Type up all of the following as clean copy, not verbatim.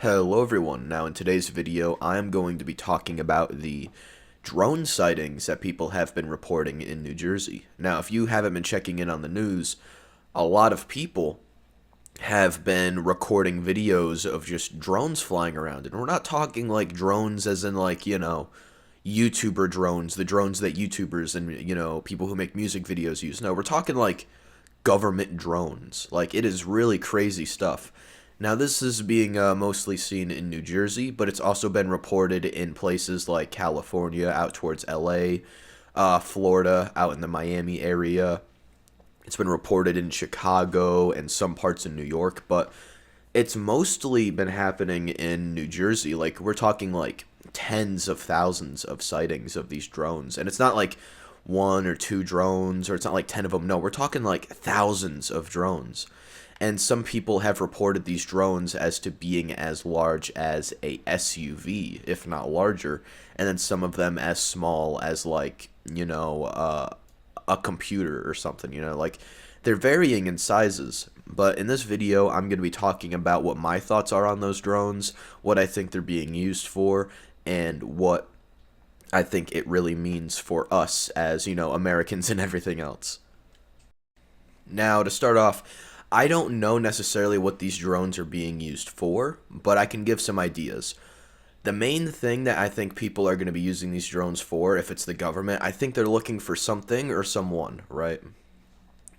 Hello everyone, now in today's video I am going to be talking about the drone sightings that people have been reporting in New Jersey. Now if you haven't been checking in on the news, a lot of people have been recording videos of just drones flying around. And we're not talking like drones as in like, YouTuber drones, the drones that YouTubers and, people who make music videos use. No, we're talking like government drones. Like it is really crazy stuff. Now, this is being mostly seen in New Jersey, but it's also been reported in places like California, out towards LA, Florida, out in the Miami area. It's been reported in Chicago and some parts in New York, but it's mostly been happening in New Jersey. Like, we're talking like tens of thousands of sightings of these drones. And it's not like one or two drones, or it's not like 10 of them. No, we're talking like thousands of drones. And some people have reported these drones as to being as large as a SUV, if not larger, and then some of them as small as like, a computer or something, like they're varying in sizes. But in this video, I'm going to be talking about what my thoughts are on those drones, what I think they're being used for, and what I think it really means for us as, Americans and everything else. Now, to start off, I don't know necessarily what these drones are being used for, but I can give some ideas. The main thing that I think people are going to be using these drones for, if it's the government, I think they're looking for something or someone, right?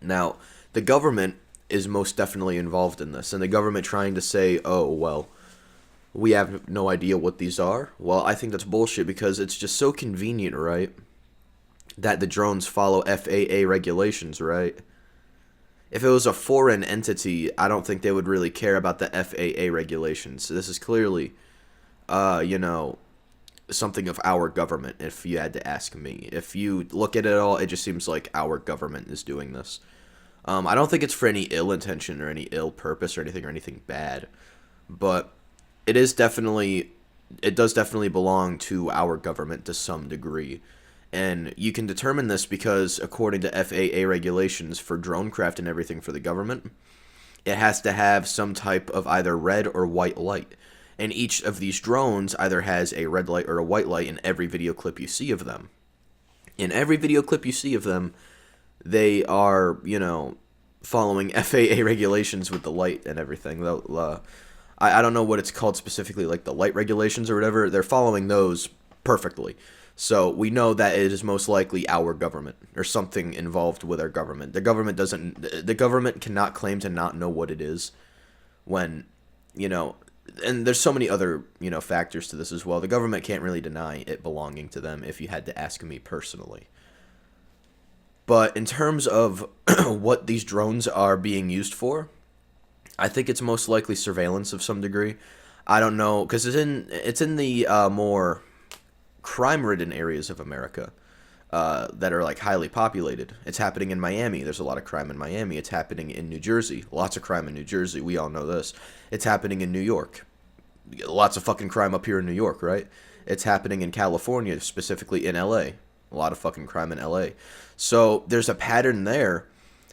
Now, the government is most definitely involved in this, and the government trying to say, oh, well, we have no idea what these are. Well, I think that's bullshit because it's just so convenient, right? That the drones follow FAA regulations, right? If it was a foreign entity, I don't think they would really care about the FAA regulations. This is clearly, something of our government, if you had to ask me. If you look at it all, it just seems like our government is doing this. I don't think it's for any ill intention or any ill purpose or anything bad. But it does definitely belong to our government to some degree. And you can determine this because, according to FAA regulations for drone craft and everything for the government, it has to have some type of either red or white light. And each of these drones either has a red light or a white light in every video clip you see of them. In every video clip you see of them, they are, following FAA regulations with the light and everything. I don't know what it's called specifically, like the light regulations or whatever. They're following those perfectly. So we know that it is most likely our government or something involved with our government. The government cannot claim to not know what it is when, and there's so many other, factors to this as well. The government can't really deny it belonging to them if you had to ask me personally. But in terms of what these drones are being used for, I think it's most likely surveillance of some degree. I don't know, because it's in the more crime-ridden areas of America that are like highly populated. It's happening in Miami. There's a lot of crime in Miami. It's happening in New Jersey. Lots of crime in New Jersey. We all know this. It's happening in New York. Lots of fucking crime up here in New York, right? It's happening in California, specifically in LA. A lot of fucking crime in LA. So there's a pattern there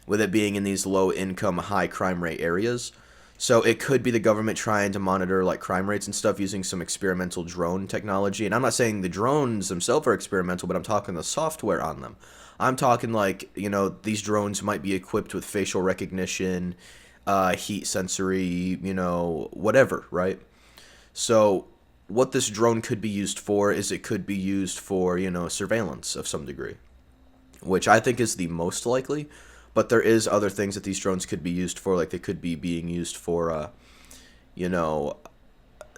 with it being in these low-income, high-crime rate areas. So it could be the government trying to monitor like crime rates and stuff using some experimental drone technology. And I'm not saying the drones themselves are experimental, but I'm talking the software on them. I'm talking like, these drones might be equipped with facial recognition, heat sensory, whatever, right? So what this drone could be used for is it could be used for, surveillance of some degree, which I think is the most likely. But there is other things that these drones could be used for, like they could be being used for,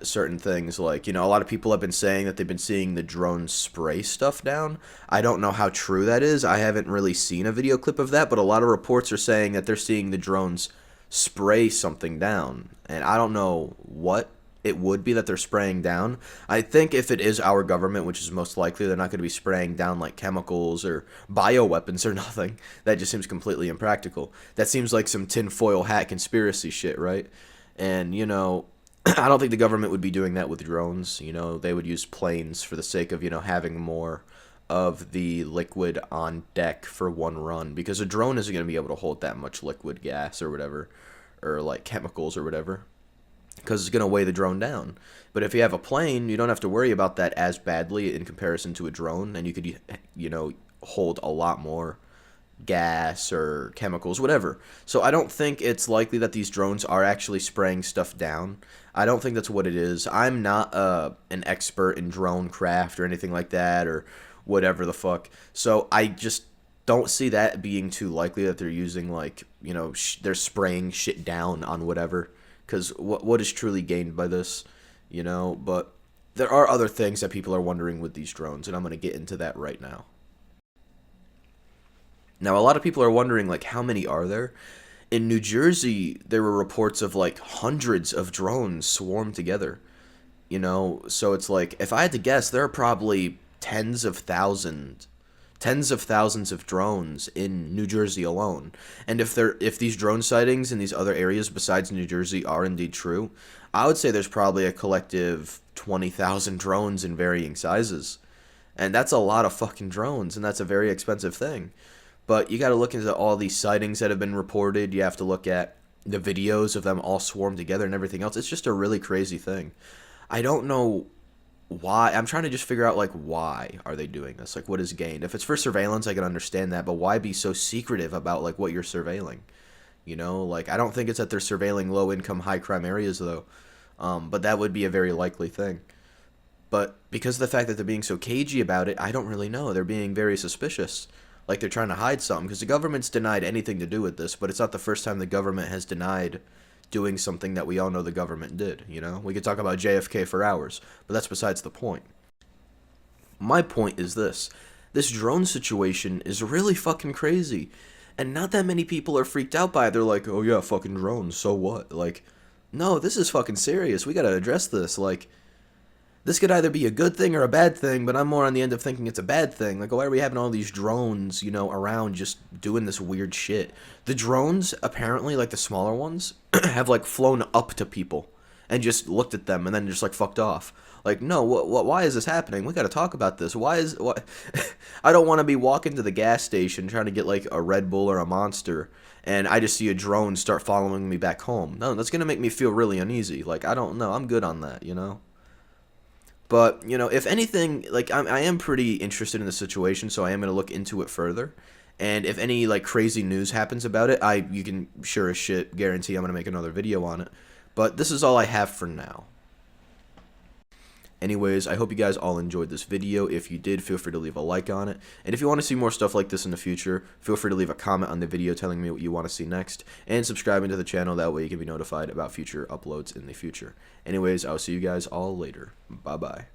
certain things. Like, a lot of people have been saying that they've been seeing the drone spray stuff down. I don't know how true that is. I haven't really seen a video clip of that, but a lot of reports are saying that they're seeing the drones spray something down. And I don't know what it would be that they're spraying down. I think if it is our government, which is most likely, they're not going to be spraying down like chemicals or bioweapons or nothing. That just seems completely impractical. That seems like some tinfoil hat conspiracy shit, right? And, I don't think the government would be doing that with drones. They would use planes for the sake of, having more of the liquid on deck for one run. Because a drone isn't going to be able to hold that much liquid gas or whatever, or like chemicals or whatever. because it's going to weigh the drone down. But if you have a plane, you don't have to worry about that as badly in comparison to a drone, and you could, hold a lot more gas or chemicals, whatever. So I don't think it's likely that these drones are actually spraying stuff down. I don't think that's what it is. I'm not an expert in drone craft or anything like that or whatever the fuck. So I just don't see that being too likely that they're using they're spraying shit down on whatever. Because what is truly gained by this, But there are other things that people are wondering with these drones, and I'm going to get into that right now. Now, a lot of people are wondering, how many are there? In New Jersey, there were reports of, hundreds of drones swarmed together. So it's if I had to guess, there are probably tens of thousands of drones in New Jersey alone. And if these drone sightings in these other areas besides New Jersey are indeed true, I would say there's probably a collective 20,000 drones in varying sizes. And that's a lot of fucking drones, and that's a very expensive thing. But you got to look into all these sightings that have been reported. You have to look at the videos of them all swarmed together and everything else. It's just a really crazy thing. I don't know why. I'm trying to just figure out why are they doing this? What is gained? If it's for surveillance, I can understand that, but why be so secretive about what you're surveilling? I don't think it's that they're surveilling low income, high crime areas though. But that would be a very likely thing. But because of the fact that they're being so cagey about it, I don't really know. They're being very suspicious. They're trying to hide something, because the government's denied anything to do with this, but it's not the first time the government has denied doing something that we all know the government did, We could talk about JFK for hours, but that's besides the point. My point is this. This drone situation is really fucking crazy, and not that many people are freaked out by it. They're like, oh yeah, fucking drones, so what? No, this is fucking serious. We gotta address this. This could either be a good thing or a bad thing, but I'm more on the end of thinking it's a bad thing. Why are we having all these drones, around just doing this weird shit? The drones, apparently, the smaller ones, have, flown up to people and just looked at them and then just, fucked off. No, why is this happening? We gotta talk about this. What? I don't want to be walking to the gas station trying to get, a Red Bull or a Monster, and I just see a drone start following me back home. No, that's gonna make me feel really uneasy. I don't know. I'm good on that, But, if anything, I am pretty interested in the situation, so I am going to look into it further. And if any, crazy news happens about it, you can sure as shit guarantee I'm going to make another video on it. But this is all I have for now. Anyways, I hope you guys all enjoyed this video. If you did, feel free to leave a like on it. And if you want to see more stuff like this in the future, feel free to leave a comment on the video telling me what you want to see next. And subscribing to the channel, that way you can be notified about future uploads in the future. Anyways, I'll see you guys all later. Bye-bye.